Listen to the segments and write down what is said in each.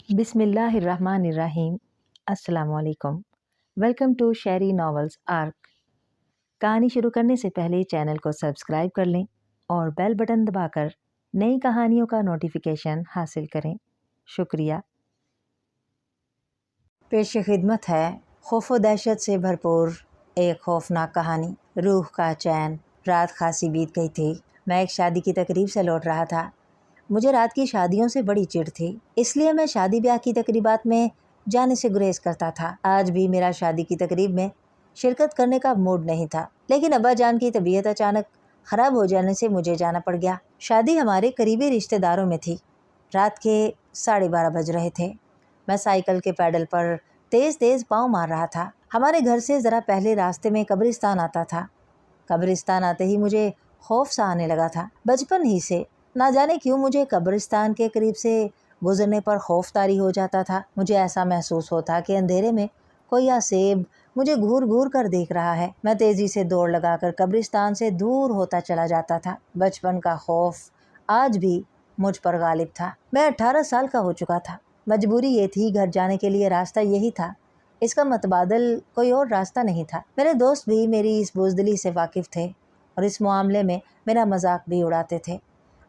बिस्मिल्लाहिर्रहमानिर्रहीम। अस्सलाम वालेकुम। Welcome to Sheri novels arc. कहानी शुरू करने से पहले चैनल को सब्सक्राइब कर लें और बेल बटन दबाकर नई कहानियों का नोटिफिकेशन हासिल करें। शुक्रिया। पेश खिदमत है खौफ व दहशत से भरपूर एक खौफनाक कहानी। रूह का चैन। रात खासी बीत गई थी। मैं एक शादी की तकरीब से लौट रहा था। मुझे रात की शादियों से बड़ी चिढ़ थी, इसलिए मैं शादी ब्याह की तकरीबात में जाने से गुरेज करता था। आज भी मेरा शादी की तकरीब में शिरकत करने का मूड नहीं था, लेकिन अब्बा जान की तबीयत अचानक ख़राब हो जाने से मुझे जाना पड़ गया। शादी हमारे करीबी रिश्तेदारों में थी। रात के 12:30 बज रहे थे। मैं साइकिल के पैडल पर तेज़ तेज़ पाँव मार रहा था। हमारे घर से ज़रा पहले रास्ते में कब्रिस्तान आता था। कब्रिस्तान आते ही मुझे खौफ सा आने लगा था। बचपन ही से ना जाने क्यों मुझे कब्रिस्तान के करीब से गुजरने पर खौफ तारी हो जाता था। मुझे ऐसा महसूस होता कि अंधेरे में कोई आसेब मुझे घूर घूर कर देख रहा है। मैं तेज़ी से दौड़ लगाकर कब्रिस्तान से दूर होता चला जाता था। बचपन का खौफ आज भी मुझ पर गालिब था। मैं 18 साल का हो चुका था। मजबूरी ये थी, घर जाने के लिए रास्ता यही था। इसका मतबादल कोई और रास्ता नहीं था। मेरे दोस्त भी मेरी इस बुज़दिली से वाकिफ़ थे और इस मामले में मेरा मजाक भी उड़ाते थे।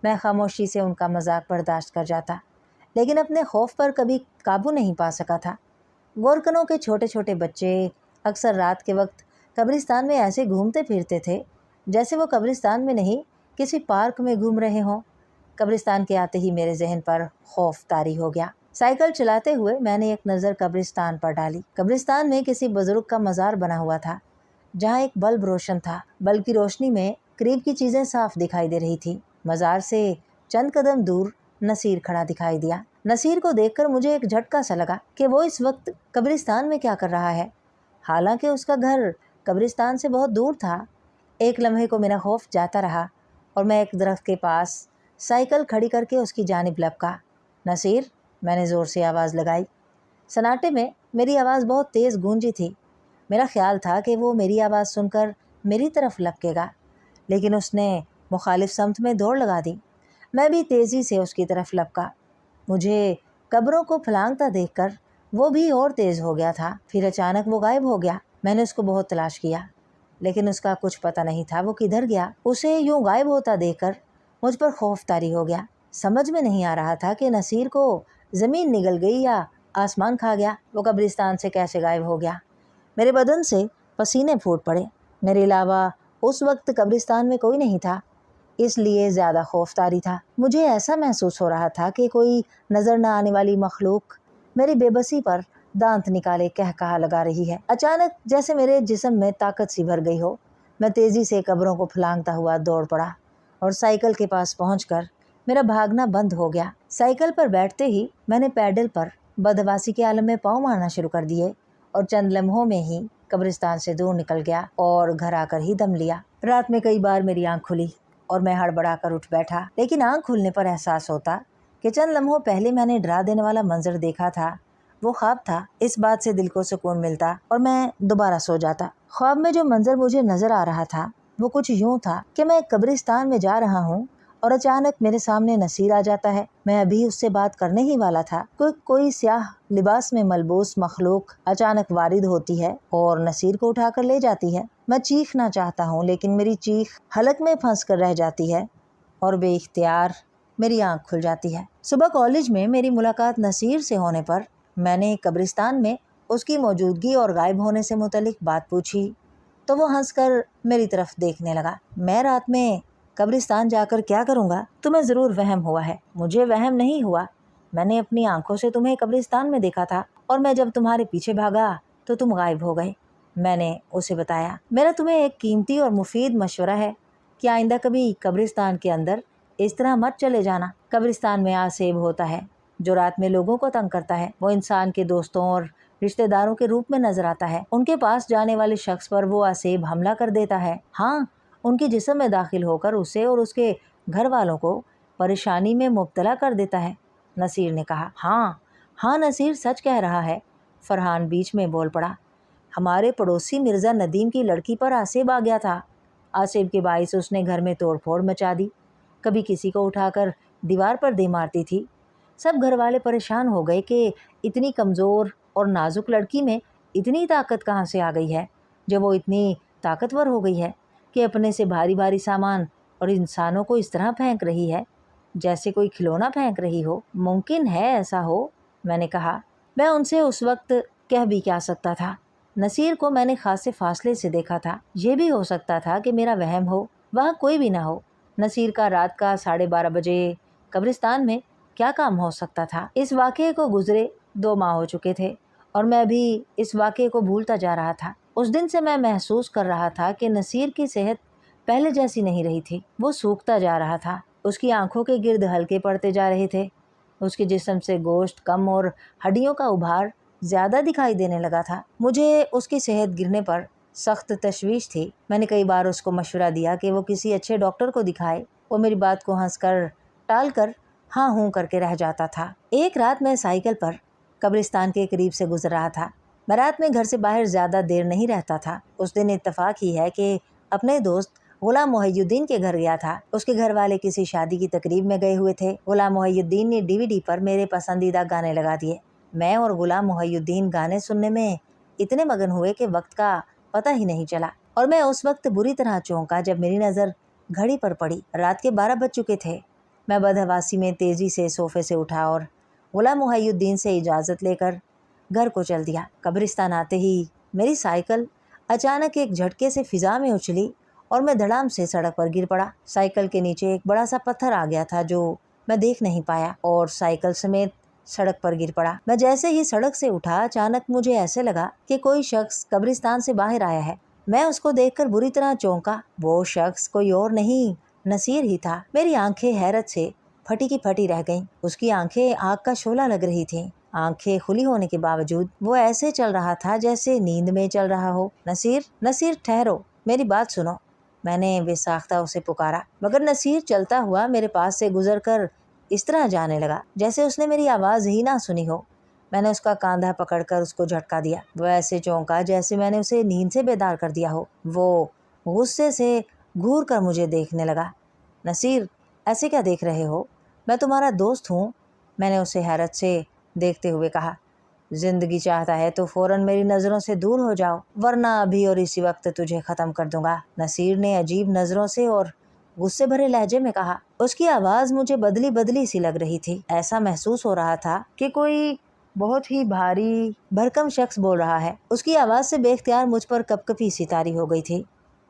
मैं खामोशी से उनका मजाक बर्दाश्त कर जाता, लेकिन अपने खौफ पर कभी काबू नहीं पा सका था। गोरकनों के छोटे छोटे बच्चे अक्सर रात के वक्त कब्रिस्तान में ऐसे घूमते फिरते थे जैसे वो कब्रिस्तान में नहीं, किसी पार्क में घूम रहे हों। कब्रिस्तान के आते ही मेरे जहन पर खौफ तारी हो गया। साइकिल चलाते हुए मैंने एक नज़र कब्रिस्तान पर डाली। कब्रिस्तान में किसी बुजुर्ग का मज़ार बना हुआ था, जहाँ एक बल्ब रोशन था। बल्ब की रोशनी में करीब की चीज़ें साफ दिखाई दे रही थी। मज़ार से चंद कदम दूर नसीर खड़ा दिखाई दिया। नसीर को देखकर मुझे एक झटका सा लगा कि वो इस वक्त कब्रिस्तान में क्या कर रहा है, हालांकि उसका घर कब्रिस्तान से बहुत दूर था। एक लम्हे को मेरा खौफ जाता रहा और मैं एक दरख्त के पास साइकिल खड़ी करके उसकी जानिब लपका। नसीर, मैंने ज़ोर से आवाज़ लगाई। सन्नाटे में मेरी आवाज़ बहुत तेज़ गूंजी थी। मेरा ख्याल था कि वो मेरी आवाज़ सुनकर मेरी तरफ लपकेगा, लेकिन उसने मुखालिफ समत में दौड़ लगा दी। मैं भी तेज़ी से उसकी तरफ लपका। मुझे कब्रों को फलांगता देखकर वो भी और तेज़ हो गया था। फिर अचानक वो गायब हो गया। मैंने उसको बहुत तलाश किया, लेकिन उसका कुछ पता नहीं था वो किधर गया। उसे यूं गायब होता देखकर मुझ पर खौफ तारी हो गया। समझ में नहीं आ रहा था कि नसीर को ज़मीन निगल गई या आसमान खा गया। वो कब्रिस्तान से कैसे गायब हो गया। मेरे बदन से पसीने फूट पड़े। मेरे अलावा उस वक्त कब्रिस्तान में कोई नहीं था, इसलिए ज़्यादा खौफतारी था। मुझे ऐसा महसूस हो रहा था कि कोई नज़र न आने वाली मखलूक मेरी बेबसी पर दांत निकाले कह कहा लगा रही है। अचानक जैसे मेरे जिस्म में ताकत सी भर गई हो, मैं तेज़ी से कब्रों को फलांगता हुआ दौड़ पड़ा और साइकिल के पास पहुंचकर मेरा भागना बंद हो गया। साइकिल पर बैठते ही मैंने पैडल पर बदहवासी के आलम में पाँव मारना शुरू कर दिए और चंद लम्हों में ही कब्रिस्तान से दूर निकल गया और घर आकर ही दम लिया। रात में कई बार मेरी आँख खुली और मैं हड़बड़ा कर उठ बैठा, लेकिन आँख खुलने पर एहसास होता कि चंद लम्हों पहले मैंने डरा देने वाला मंजर देखा था वो ख्वाब था। इस बात से दिल को सुकून मिलता और मैं दोबारा सो जाता। ख्वाब में जो मंजर मुझे नजर आ रहा था वो कुछ यूं था कि मैं कब्रिस्तान में जा रहा हूँ और अचानक मेरे सामने नसीर आ जाता है। मैं अभी उससे बात करने ही वाला था, कोई स्याह लिबास में मलबूस मखलूक अचानक वारिद होती है और नसीर को उठाकर ले जाती है। मैं चीखना चाहता हूँ, लेकिन मेरी चीख हलक में फंस कर रह जाती है और बेइख्तियार मेरी आँख खुल जाती है। सुबह कॉलेज में मेरी मुलाकात नसीर से होने पर मैंने कब्रिस्तान में उसकी मौजूदगी और गायब होने से मुतल्लिक बात पूछी तो वो हंसकर मेरी तरफ देखने लगा। मैं रात में कब्रिस्तान जाकर क्या करूँगा? तुम्हें ज़रूर वहम हुआ है। मुझे वहम नहीं हुआ। मैंने अपनी आंखों से तुम्हें कब्रिस्तान में देखा था और मैं जब तुम्हारे पीछे भागा तो तुम गायब हो गए, मैंने उसे बताया। मेरा तुम्हें एक कीमती और मुफीद मशवरा है कि आइंदा कभी कब्रिस्तान के अंदर इस तरह मत चले जाना। कब्रिस्तान में आसेब होता है जो रात में लोगों को तंग करता है। वो इंसान के दोस्तों और रिश्तेदारों के रूप में नजर आता है। उनके पास जाने वाले शख्स पर वो आसेब हमला कर देता है। हाँ, उनके जिस्म में दाखिल होकर उसे और उसके घर वालों को परेशानी में मुब्तला कर देता है। नसीर ने कहा। हाँ नसीर सच कह रहा है, फरहान बीच में बोल पड़ा। हमारे पड़ोसी मिर्ज़ा नदीम की लड़की पर आसेब आ गया था। आसेब के बाइस उसने घर में तोड़ फोड़ मचा दी। कभी किसी को उठाकर दीवार पर दे मारती थी, सब घर वाले परेशान हो गए कि इतनी कमज़ोर और नाजुक लड़की में इतनी ताकत कहाँ से आ गई है, जब वो इतनी ताकतवर हो गई है कि अपने से भारी भारी सामान और इंसानों को इस तरह फेंक रही है जैसे कोई खिलौना फेंक रही हो। मुमकिन है ऐसा हो, मैंने कहा। मैं उनसे उस वक्त कह भी क्या सकता था। नसीर को मैंने खासे फासले से देखा था। ये भी हो सकता था कि मेरा वहम हो, वहाँ कोई भी ना हो। नसीर का रात का 12:30 बजे कब्रिस्तान में क्या काम हो सकता था। इस वाक़ये को गुजरे 2 माह हो चुके थे और मैं भी इस वाक़ये को भूलता जा रहा था। उस दिन से मैं महसूस कर रहा था कि नसीर की सेहत पहले जैसी नहीं रही थी। वो सूखता जा रहा था। उसकी आंखों के गिर्द हल्के पड़ते जा रहे थे। उसके जिस्म से गोश्त कम और हड्डियों का उभार ज़्यादा दिखाई देने लगा था। मुझे उसकी सेहत गिरने पर सख्त तशवीश थी। मैंने कई बार उसको मशवरा दिया कि वो किसी अच्छे डॉक्टर को दिखाए। वो मेरी बात को हंसकर टाल कर हाँ हूँ करके रह जाता था। एक रात मैं साइकिल पर कब्रिस्तान के करीब से गुजर रहा था। मैं रात में घर से बाहर ज़्यादा देर नहीं रहता था। उस दिन इत्तेफाक ही है कि अपने दोस्त गुलाम मोहिउद्दीन के घर गया था। उसके घर वाले किसी शादी की तकरीब में गए हुए थे। गुलाम मोहिउद्दीन ने DVD पर मेरे पसंदीदा गाने लगा दिए। मैं और गुलाम मोहिउद्दीन गाने सुनने में इतने मगन हुए कि वक्त का पता ही नहीं चला और मैं उस वक्त बुरी तरह चौंका जब मेरी नज़र घड़ी पर पड़ी। रात के 12 बज चुके थे। मैं बदहवासी में तेज़ी से सोफे से उठा और गुलाम मोहिउद्दीन से इजाज़त लेकर घर को चल दिया। कब्रिस्तान आते ही मेरी साइकिल अचानक एक झटके से फिजा में उछली और मैं धड़ाम से सड़क पर गिर पड़ा। साइकिल के नीचे एक बड़ा सा पत्थर आ गया था जो मैं देख नहीं पाया और साइकिल समेत सड़क पर गिर पड़ा। मैं जैसे ही सड़क से उठा, अचानक मुझे ऐसे लगा कि कोई शख्स कब्रिस्तान से बाहर आया है। मैं उसको देखकर बुरी तरह चौंका। वो शख्स कोई और नहीं, नसीर ही था। मेरी आंखें हैरत से फटी की फटी रह गईं। उसकी आंखें आग का शोला लग रही थीं। आंखें खुली होने के बावजूद वो ऐसे चल रहा था जैसे नींद में चल रहा हो। नसीर, नसीर ठहरो, मेरी बात सुनो, मैंने बेसाख्ता उसे पुकारा। मगर नसीर चलता हुआ मेरे पास से गुजरकर इस तरह जाने लगा जैसे उसने मेरी आवाज़ ही ना सुनी हो। मैंने उसका कांधा पकड़कर उसको झटका दिया। वो ऐसे चौंका जैसे मैंने उसे नींद से बेदार कर दिया हो। वो गुस्से से घूर कर मुझे देखने लगा। नसीर, ऐसे क्या देख रहे हो? मैं तुम्हारा दोस्त हूँ, मैंने उसे हैरत से देखते हुए कहा। जिंदगी चाहता है तो फौरन मेरी नज़रों से दूर हो जाओ, वरना अभी और इसी वक्त तुझे ख़त्म कर दूंगा, नसीर ने अजीब नज़रों से और गुस्से भरे लहजे में कहा। उसकी आवाज़ मुझे बदली बदली सी लग रही थी। ऐसा महसूस हो रहा था कि कोई बहुत ही भारी भरकम शख्स बोल रहा है। उसकी आवाज़ से बेख्तियार मुझ पर कपकपी सी तारी हो गई थी।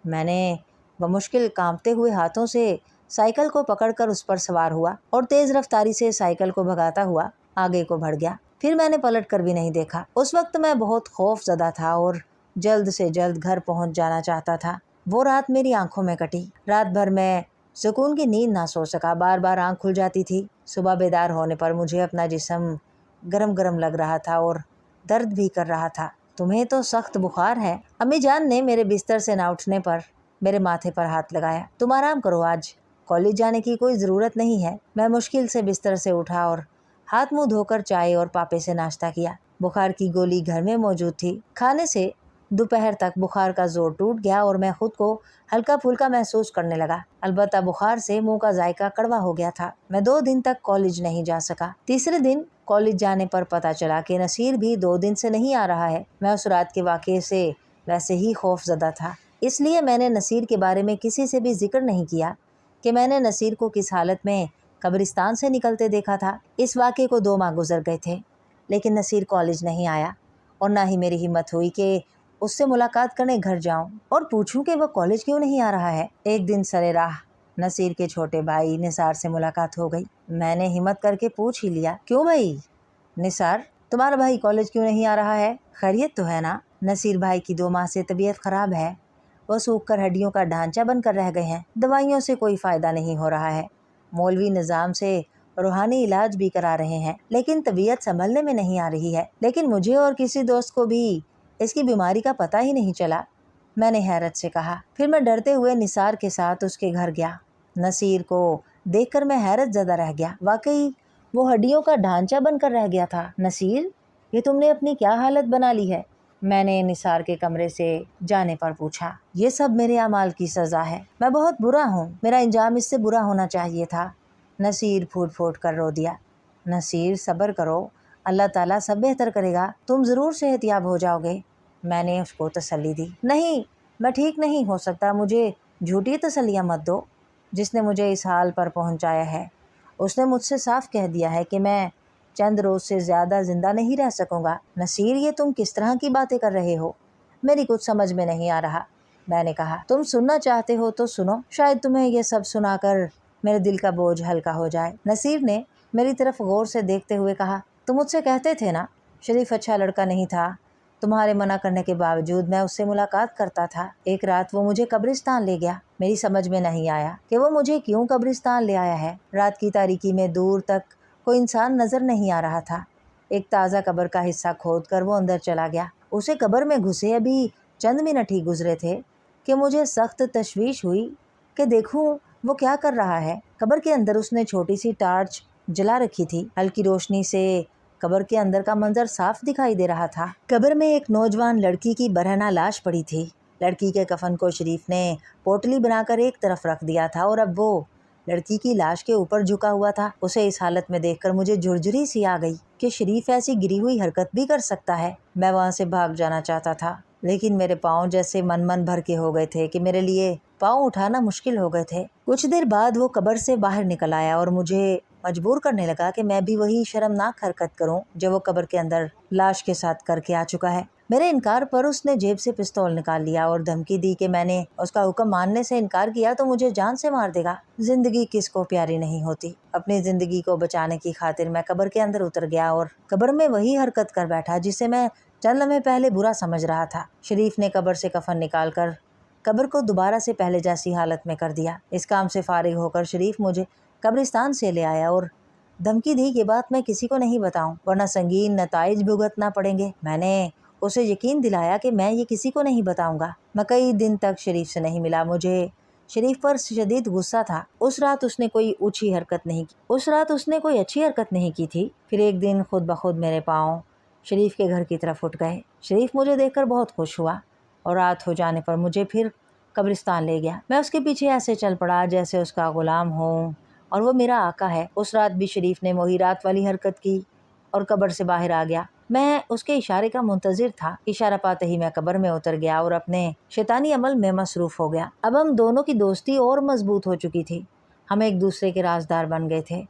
मैंने बमुश्किल कांपते हुए हाथों से साइकिल को पकड़कर उस पर सवार हुआ और तेज़ रफ्तारी से साइकिल को भगाता हुआ आगे को बढ़ गया। फिर मैंने पलट कर भी नहीं देखा। उस वक्त मैं बहुत खौफजदा था और जल्द से जल्द घर पहुंच जाना चाहता था। वो रात मेरी आंखों में कटी। रात भर मैं सुकून की नींद ना सो सका। बार बार आंख खुल जाती थी। सुबह बेदार होने पर मुझे अपना जिस्म गरम गरम लग रहा था और दर्द भी कर रहा था। तुम्हें तो सख्त बुखार है, अम्मी जान ने मेरे बिस्तर से ना उठने पर मेरे माथे पर हाथ लगाया। तुम आराम करो, आज कॉलेज जाने की कोई ज़रूरत नहीं है। मैं मुश्किल से बिस्तर से उठा और हाथ मुंह धोकर चाय और पापे से नाश्ता किया। बुखार की गोली घर में मौजूद थी। खाने से दोपहर तक बुखार का जोर टूट गया और मैं खुद को हल्का फुल्का महसूस करने लगा। अलबत्ता बुखार से मुंह का जायका कड़वा हो गया था। मैं 2 दिन तक कॉलेज नहीं जा सका। तीसरे दिन कॉलेज जाने पर पता चला कि नसीर भी 2 दिन से नहीं आ रहा है। मैं उस रात के वाक़ये से वैसे ही खौफजदा था, इसलिए मैंने नसीर के बारे में किसी से भी जिक्र नहीं किया कि मैंने नसीर को किस हालत में कब्रिस्तान से निकलते देखा था। इस वाक़ये को 2 माह गुजर गए थे, लेकिन नसीर कॉलेज नहीं आया और ना ही मेरी हिम्मत हुई कि उससे मुलाकात करने घर जाऊं और पूछूं कि वह कॉलेज क्यों नहीं आ रहा है। एक दिन सरे राह नसीर के छोटे भाई निसार से मुलाकात हो गई। मैंने हिम्मत करके पूछ ही लिया, क्यों भाई निसार, तुम्हारा भाई कॉलेज क्यों नहीं आ रहा है? खैरियत तो है ना? नसीर भाई की 2 माह से तबीयत खराब है। वो सूख कर हड्डियों का ढांचा बनकर रह गए हैं। दवाइयों से कोई फ़ायदा नहीं हो रहा है। मौलवी निज़ाम से रूहानी इलाज भी करा रहे हैं, लेकिन तबीयत संभलने में नहीं आ रही है। लेकिन मुझे और किसी दोस्त को भी इसकी बीमारी का पता ही नहीं चला, मैंने हैरत से कहा। फिर मैं डरते हुए निसार के साथ उसके घर गया। नसीर को देखकर मैं हैरत ज़दा रह गया। वाकई वो हड्डियों का ढांचा बनकर रह गया था। नसीर, ये तुमने अपनी क्या हालत बना ली है? मैंने निसार के कमरे से जाने पर पूछा। ये सब मेरे अमाल की सज़ा है। मैं बहुत बुरा हूँ। मेरा इंजाम इससे बुरा होना चाहिए था। नसीर फूट फूट कर रो दिया। نصیر صبر کرو، اللہ تعالیٰ سب بہتر کرے گا، تم ضرور صحت یاب ہو جاؤ گے۔ میں نے اس کو تسلی دی۔ نہیں، میں ٹھیک نہیں ہو سکتا، مجھے جھوٹی تسلیاں مت دو۔ جس نے مجھے اس حال پر پہنچایا ہے اس نے مجھ سے صاف کہہ دیا ہے کہ میں چند روز سے زیادہ زندہ نہیں رہ سکوں گا۔ نصیر، یہ تم کس طرح کی باتیں کر رہے ہو؟ میری کچھ سمجھ میں نہیں آ رہا۔ میں نے کہا، تم سننا چاہتے ہو تو سنو، شاید تمہیں یہ سب سنا کر میرے دل کا بوجھ ہلکا ہو جائے۔ نصیر نے میری طرف غور سے دیکھتے ہوئے کہا، تم مجھ سے کہتے تھے نا شریف اچھا لڑکا نہیں تھا، تمہارے منع کرنے کے باوجود میں اس سے ملاقات کرتا تھا۔ ایک رات وہ مجھے قبرستان لے گیا، میری سمجھ میں نہیں آیا کہ وہ مجھے کیوں قبرستان لے آیا ہے۔ رات کی تاریکی میں دور تک کوئی انسان نظر نہیں آ رہا تھا۔ ایک تازہ قبر کا حصہ کھود کر وہ اندر چلا گیا۔ اسے قبر میں گھسے ابھی چند منٹ ہی گزرے تھے کہ مجھے سخت تشویش ہوئی کہ دیکھوں وہ کیا کر رہا ہے۔ قبر کے اندر اس نے چھوٹی سی ٹارچ جلا رکھی تھی، ہلکی روشنی سے قبر کے اندر کا منظر صاف دکھائی دے رہا تھا۔ قبر میں ایک نوجوان لڑکی کی برہنہ لاش پڑی تھی۔ لڑکی کے کفن کو شریف نے پوٹلی بنا کر ایک طرف رکھ دیا تھا اور اب وہ لڑکی کی لاش کے اوپر جھکا ہوا تھا۔ اسے اس حالت میں دیکھ کر مجھے جھرجھری سی آ گئی کہ شریف ایسی گری ہوئی حرکت بھی کر سکتا ہے۔ میں وہاں سے بھاگ جانا چاہتا تھا، لیکن میرے پاؤں جیسے من بھر کے ہو گئے تھے کہ میرے لیے پاؤں اٹھانا مشکل ہو گئے تھے۔ کچھ دیر بعد وہ قبر سے باہر نکل آیا اور مجھے مجبور کرنے لگا کہ میں بھی وہی شرمناک حرکت کروں جو وہ قبر کے اندر لاش کے ساتھ کر کے آ چکا ہے۔ میرے انکار پر اس نے جیب سے پستول نکال لیا اور دھمکی دی کہ میں نے اس کا حکم ماننے سے انکار کیا تو مجھے جان سے مار دے گا۔ زندگی کس کو پیاری نہیں ہوتی۔ اپنی زندگی کو بچانے کی خاطر میں قبر کے اندر اتر گیا اور قبر میں وہی حرکت کر بیٹھا جسے میں چند لمحے پہلے برا سمجھ رہا تھا۔ شریف نے قبر سے کفن نکال کر قبر کو دوبارہ سے پہلے جیسی حالت میں کر دیا۔ اس کام سے فارغ ہو کر شریف مجھے قبرستان سے لے آیا اور دھمکی دی کہ بات میں کسی کو نہیں بتاؤں ورنہ سنگین نتائج بھگتنا پڑیں گے۔ میں نے اسے یقین دلایا کہ میں یہ کسی کو نہیں بتاؤں گا۔ میں کئی دن تک شریف سے نہیں ملا۔ مجھے شریف پر شدید غصہ تھا۔ اس رات اس نے کوئی اچھی حرکت نہیں کی تھی۔ پھر ایک دن خود بخود میرے پاؤں شریف کے گھر کی طرف اٹھ گئے۔ شریف مجھے دیکھ کر بہت خوش ہوا اور رات ہو جانے پر مجھے پھر قبرستان لے گیا۔ میں اس کے پیچھے ایسے چل پڑا جیسے اس کا غلام ہوں اور وہ میرا آقا ہے۔ اس رات بھی شریف نے وہی رات والی حرکت کی اور قبر سے باہر آ گیا۔ میں اس کے اشارے کا منتظر تھا۔ اشارہ پاتے ہی میں قبر میں اتر گیا اور اپنے شیطانی عمل میں مصروف ہو گیا۔ اب ہم دونوں کی دوستی اور مضبوط ہو چکی تھی۔ ہم ایک دوسرے کے رازدار بن گئے تھے۔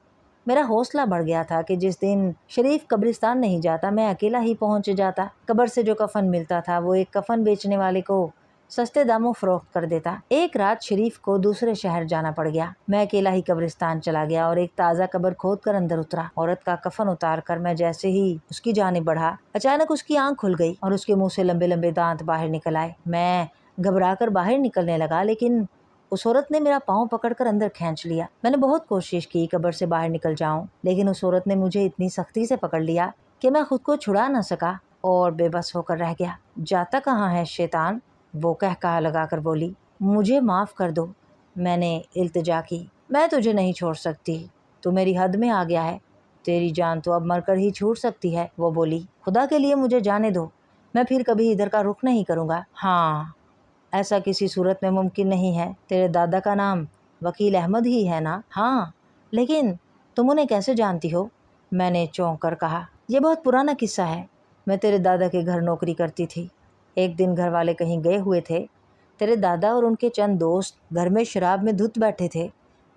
میرا حوصلہ بڑھ گیا تھا کہ جس دن شریف قبرستان نہیں جاتا میں اکیلا ہی پہنچ جاتا۔ قبر سے جو کفن ملتا تھا وہ ایک کفن بیچنے والے کو سستے داموں فروخت کر دیتا۔ ایک رات شریف کو دوسرے شہر جانا پڑ گیا۔ میں اکیلا ہی قبرستان چلا گیا اور ایک تازہ قبر کھود کر اندر اترا۔ عورت کا کفن اتار کر میں جیسے ہی اس کی جانب بڑھا، اچانک اس کی آنکھ کھل گئی اور اس کے منہ سے لمبے لمبے دانت باہر نکل آئے۔ میں گھبرا کر باہر نکلنے لگا لیکن اس عورت نے میرا پاؤں پکڑ کر اندر کھینچ لیا۔ میں نے بہت کوشش کی قبر سے باہر نکل جاؤں لیکن اس عورت نے مجھے اتنی سختی سے پکڑ لیا کہ میں خود کو چھڑا نہ سکا اور بے بس ہو کر رہ گیا۔ جاتا کہاں ہے شیطان، وہ کہا لگا کر بولی۔ مجھے معاف کر دو، میں نے التجا کی۔ میں تجھے نہیں چھوڑ سکتی، تو میری حد میں آ گیا ہے، تیری جان تو اب مر کر ہی چھوٹ سکتی ہے، وہ بولی۔ خدا کے لیے مجھے جانے دو، میں پھر کبھی ادھر کا رخ نہیں کروں گا۔ ہاں، ایسا کسی صورت میں ممکن نہیں ہے۔ تیرے دادا کا نام وکیل احمد ہی ہے نا؟ ہاں، لیکن تم انہیں کیسے جانتی ہو؟ میں نے چونک کر کہا۔ یہ بہت پرانا قصہ ہے، میں تیرے دادا کے گھر نوکری کرتی تھی۔ ایک دن گھر والے کہیں گئے ہوئے تھے، تیرے دادا اور ان کے چند دوست گھر میں شراب میں دھت بیٹھے تھے۔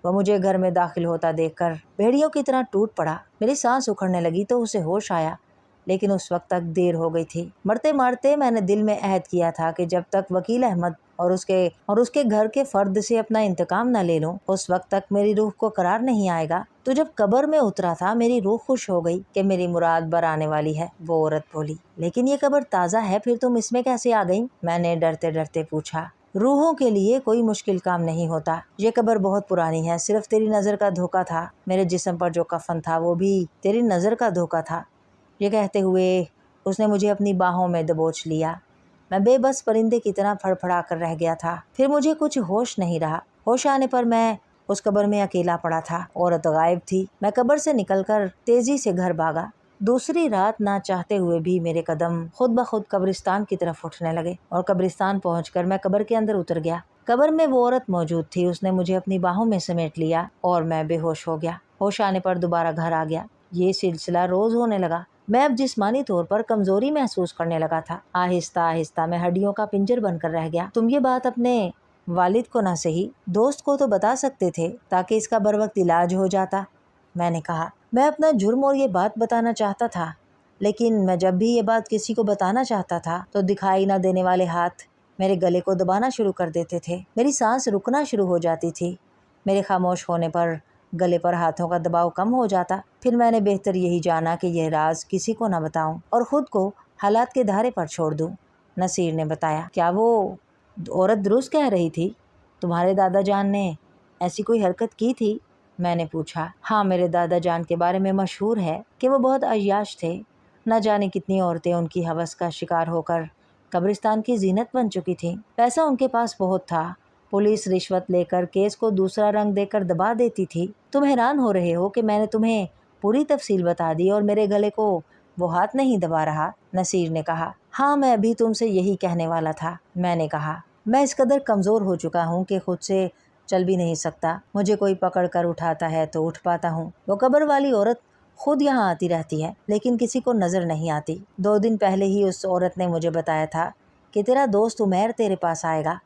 وہ مجھے گھر میں داخل ہوتا دیکھ کر بھیڑیوں کی طرح ٹوٹ پڑا۔ میری سانس اکھڑنے لگی تو اسے ہوش آیا لیکن اس وقت تک دیر ہو گئی تھی۔ مرتے مرتے میں نے دل میں عہد کیا تھا کہ جب تک وکیل احمد اور اس کے گھر کے فرد سے اپنا انتقام نہ لے لوں اس وقت تک میری روح کو قرار نہیں آئے گا۔ تو جب قبر میں اترا تھا میری روح خوش ہو گئی کہ میری مراد بر آنے والی ہے، وہ عورت بولی۔ لیکن یہ قبر تازہ ہے، پھر تم اس میں کیسے آ گئی؟ میں نے ڈرتے ڈرتے پوچھا۔ روحوں کے لیے کوئی مشکل کام نہیں ہوتا، یہ قبر بہت پرانی ہے، صرف تیری نظر کا دھوکہ تھا۔ میرے جسم پر جو کفن تھا وہ بھی تیری نظر کا دھوکہ تھا۔ یہ کہتے ہوئے اس نے مجھے اپنی باہوں میں دبوچ لیا۔ میں بے بس پرندے کی طرح پھڑ پھڑا کر رہ گیا تھا۔ پھر مجھے کچھ ہوش نہیں رہا۔ ہوش آنے پر میں اس قبر میں اکیلا پڑا تھا، عورت غائب تھی۔ میں قبر سے نکل کر تیزی سے گھر بھاگا۔ دوسری رات نہ چاہتے ہوئے بھی میرے قدم خود بخود قبرستان کی طرف اٹھنے لگے اور قبرستان پہنچ کر میں قبر کے اندر اتر گیا۔ قبر میں وہ عورت موجود تھی، اس نے مجھے اپنی باہوں میں سمیٹ لیا اور میں بے ہوش ہو گیا۔ ہوش آنے پر دوبارہ گھر آ گیا۔ ये सिलसिला रोज़ होने लगा। मैं अब जिस्मानी तौर पर कमज़ोरी महसूस करने लगा था। आहिस्ता आहिस्ता मैं हड्डियों का पिंजर बनकर रह गया। तुम ये बात अपने वालिद को ना सही, दोस्त को तो बता सकते थे ताकि इसका बर वक्त इलाज हो जाता, मैंने कहा। मैं अपना जुर्म और ये बात बताना चाहता था, लेकिन मैं जब भी ये बात किसी को बताना चाहता था तो दिखाई ना देने वाले हाथ मेरे गले को दबाना शुरू कर देते थे। मेरी सांस रुकना शुरू हो जाती थी। मेरे खामोश होने पर गले पर हाथों का दबाव कम हो जाता। फिर मैंने बेहतर यही जाना कि यह राज किसी को ना बताऊं और ख़ुद को हालात के धारे पर छोड़ दूं। नसीर ने बताया। क्या वो औरत दुरुस्त कह रही थी? तुम्हारे दादा जान ने ऐसी कोई हरकत की थी? मैंने पूछा। हाँ, मेरे दादा जान के बारे में मशहूर है कि वो बहुत अय्याश थे। न जाने कितनी औरतें उनकी हवस का शिकार होकर कब्रिस्तान की जीनत बन चुकी थीं। पैसा उनके पास बहुत था। पुलिस रिश्वत लेकर केस को दूसरा रंग देकर दबा देती थी। तुम हैरान हो रहे हो कि मैंने तुम्हें पूरी तफसील बता दी और मेरे गले को वो हाथ नहीं दबा रहा, नसीर ने कहा। हाँ, मैं अभी तुमसे यही कहने वाला था, मैंने कहा। मैं इस कदर कमज़ोर हो चुका हूँ कि खुद से चल भी नहीं सकता। मुझे कोई पकड़ कर उठाता है तो उठ पाता हूँ। वो कब्र वाली औरत खुद यहाँ आती रहती है, लेकिन किसी को नज़र नहीं आती। 2 दिन पहले ही उस औरत ने मुझे बताया था कि तेरा दोस्त उमैर तेरे पास आएगा,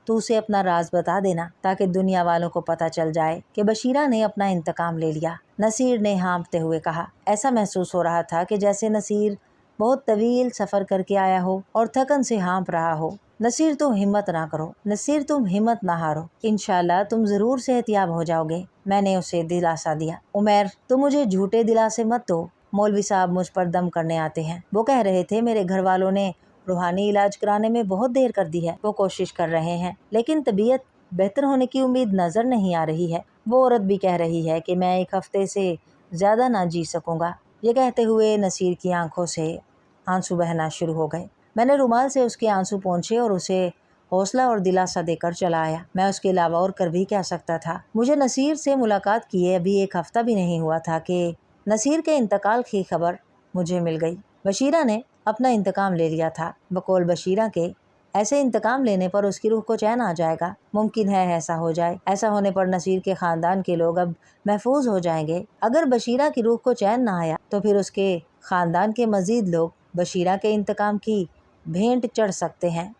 तू उसे अपना राज बता देना ताकि दुनिया वालों को पता चल जाए कि बशीरा ने अपना इंतकाम ले लिया। नसीर ने हाँफते हुए कहा। ऐसा महसूस हो रहा था कि जैसे नसीर बहुत तवील सफ़र करके आया हो और थकन से हाँफ रहा हो। नसीर, तुम हिम्मत ना करो। नसीर, तुम हिम्मत ना हारो। इंशाल्लाह तुम ज़रूर सेहतियाब हो जाओगे, मैंने उसे दिलासा दिया। उमैर, तुम मुझे झूठे दिलासे मत दो। मौलवी साहब मुझ पर दम करने आते हैं। वो कह रहे थे मेरे घर वालों ने रूहानी इलाज कराने में बहुत देर कर दी है। वो कोशिश कर रहे हैं, लेकिन तबीयत बेहतर होने की उम्मीद नज़र नहीं आ रही है। वो औरत भी कह रही है कि मैं 1 हफ्ते से ज़्यादा ना जी सकूँगा। ये कहते हुए नसीर की आंखों से आंसू बहना शुरू हो गए। मैंने रुमाल से उसके आंसू पोंछे और उसे हौसला और दिलासा देकर चला आया। मैं उसके अलावा और कर भी क्या सकता था। मुझे नसीर से मुलाकात किए अभी 1 हफ्ता भी नहीं हुआ था कि नसीर के इंतकाल की खबर मुझे मिल गई। बशीरा ने अपना इंतकाम ले लिया था। बकौल बशीरा के ऐसे इंतकाम लेने पर उसकी रूह को चैन आ जाएगा। मुमकिन है ऐसा हो जाए। ऐसा होने पर नसीर के ख़ानदान के लोग अब महफूज हो जाएंगे। अगर बशीरा की रूह को चैन ना आया तो फिर उसके ख़ानदान के मज़ीद लोग बशीरा के इंतकाम की भेंट चढ़ सकते हैं।